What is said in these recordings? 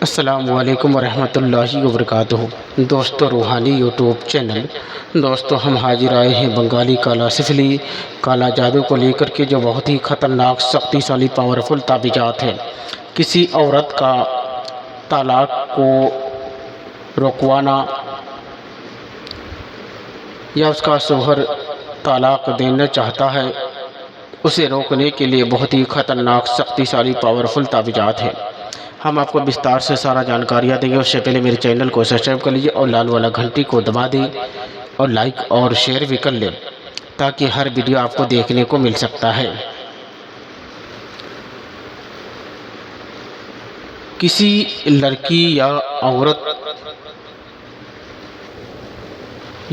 السلام علیکم ورحمۃ اللہ وبرکاتہ۔ دوستو روحانی یوٹیوب چینل دوستو ہم حاضر آئے ہیں بنگالی کالا سفلی کالا جادو کو لے کر کے، جو بہت ہی خطرناک شکتیشالی پاورفل تعویذات ہے۔ کسی عورت کا طلاق کو روکوانا یا اس کا شوہر طلاق دینا چاہتا ہے، اسے روکنے کے لیے بہت ہی خطرناک شکتیشالی پاورفل تعویذات ہے۔ ہم آپ کو بستار سے سارا جانکاریاں دیں گے۔ اس سے پہلے میرے چینل کو سبسکرائب کر لیجیے اور لال والا گھنٹی کو دبا دیں اور لائک اور شیئر بھی کر لیں، تاکہ ہر ویڈیو آپ کو دیکھنے کو مل سکتا ہے۔ کسی لڑکی یا عورت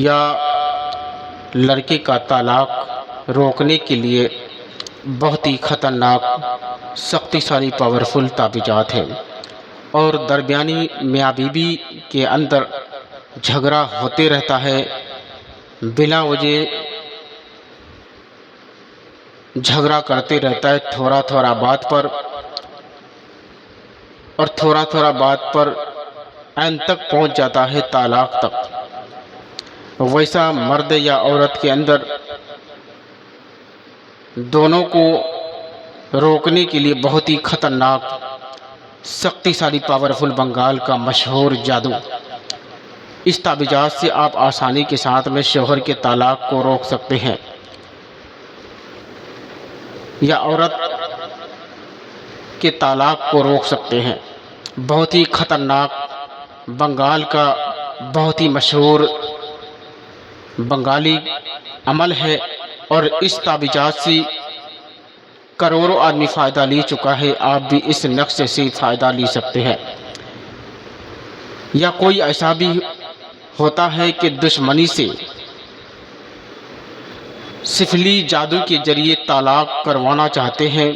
یا لڑکے کا طلاق روکنے کے لیے بہت ہی خطرناک شکتیشالی پاورفل تعویذات ہے، اور درمیانی میاں بیوی کے اندر جھگڑا ہوتے رہتا ہے، بلا وجہ جھگڑا کرتے رہتا ہے، تھوڑا تھوڑا بات پر اور تھوڑا تھوڑا بات پر این تک پہنچ جاتا ہے طلاق تک۔ ویسا مرد یا عورت کے اندر دونوں کو روکنے کے لیے بہت ہی خطرناک شکتیشالی پاورفل بنگال کا مشہور جادو۔ اس تعویذات سے آپ آسانی کے ساتھ میں شوہر کے طلاق کو روک سکتے ہیں، یا عورت کے طلاق کو روک سکتے ہیں۔ بہت ہی خطرناک بنگال کا بہت ہی مشہور بنگالی عمل ہے، اور اس تعویذات سے کروڑوں آدمی فائدہ لے چکا ہے۔ آپ بھی اس نقشے سے فائدہ لے سکتے ہیں۔ یا کوئی ایسا بھی ہوتا ہے کہ دشمنی سے سفلی جادو کے ذریعے طلاق کروانا چاہتے ہیں،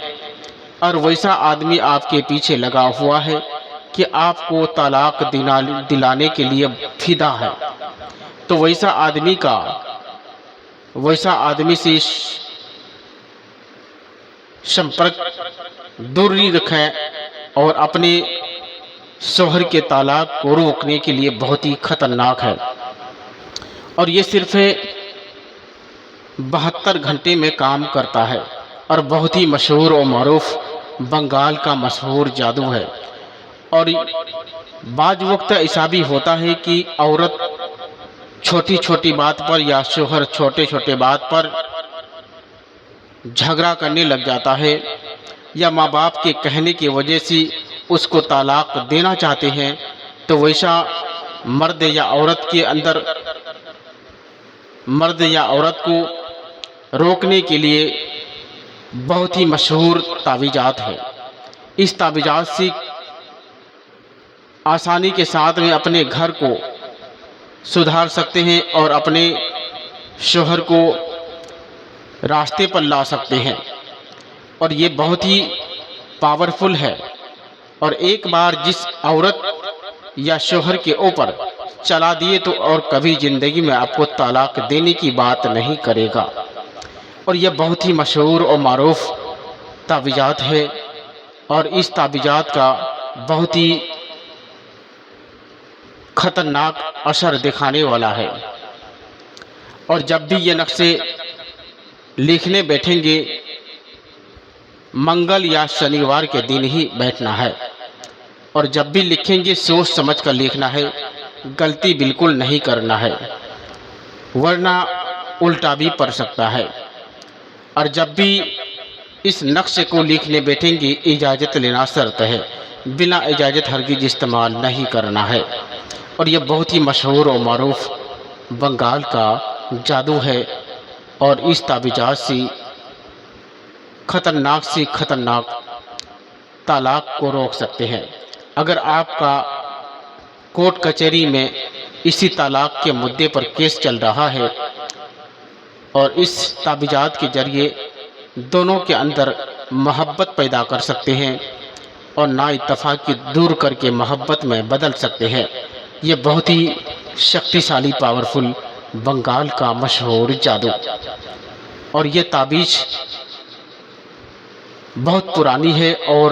اور ویسا آدمی آپ کے پیچھے لگا ہوا ہے کہ آپ کو طلاق دلانے کے لیے فدا ہے، تو ویسا آدمی سے سمپرک دوری رکھیں، اور اپنے شوہر کے طلاق کو روکنے کے لیے بہت ہی خطرناک ہے، اور یہ صرف 72 گھنٹے میں کام کرتا ہے، اور بہت ہی مشہور و معروف بنگال کا مشہور جادو ہے۔ اور بعض وقت ایسا بھی ہوتا ہے کہ عورت چھوٹی چھوٹی بات پر یا شوہر چھوٹے چھوٹے بات پر جھگڑا کرنے لگ جاتا ہے، یا ماں باپ کے کہنے کی وجہ سے اس کو طلاق دینا چاہتے ہیں، تو ویسا مرد یا عورت کو روکنے کے لیے بہت ہی مشہور تعویذات ہے۔ اس تعویذات سے آسانی کے ساتھ میں اپنے گھر کو سدھار سکتے ہیں، اور اپنے شوہر کو راستے پر لا سکتے ہیں، اور یہ بہت ہی پاورفل ہے۔ اور ایک بار جس عورت یا شوہر کے اوپر چلا دیے تو اور کبھی زندگی میں آپ کو طلاق دینے کی بات نہیں کرے گا۔ اور یہ بہت ہی مشہور اور معروف تعویذات ہے، اور اس تعویذات کا بہت ہی خطرناک اثر دکھانے والا ہے۔ اور جب بھی یہ نقشے لکھنے بیٹھیں گے، منگل یا شنیوار کے دن ہی بیٹھنا ہے، اور جب بھی لکھیں گے سوچ سمجھ کر لکھنا ہے، غلطی بالکل نہیں کرنا ہے، ورنہ الٹا بھی پڑ سکتا ہے۔ اور جب بھی اس نقشے کو لکھنے بیٹھیں گے، اجازت لینا شرط ہے، بنا اجازت ہرگز استعمال نہیں کرنا ہے۔ اور یہ بہت ہی مشہور اور معروف بنگال کا جادو ہے، اور اس تعویذات سے خطرناک طلاق کو روک سکتے ہیں۔ اگر آپ کا کورٹ کچہری میں اسی طلاق کے مدعے پر کیس چل رہا ہے، اور اس تعویذات کے ذریعے دونوں کے اندر محبت پیدا کر سکتے ہیں، اور نا اتفاقی دور کر کے محبت میں بدل سکتے ہیں۔ یہ بہت ہی شکتیشالی پاورفل بنگال کا مشہور جادو، اور یہ تعویذ بہت پرانی ہے، اور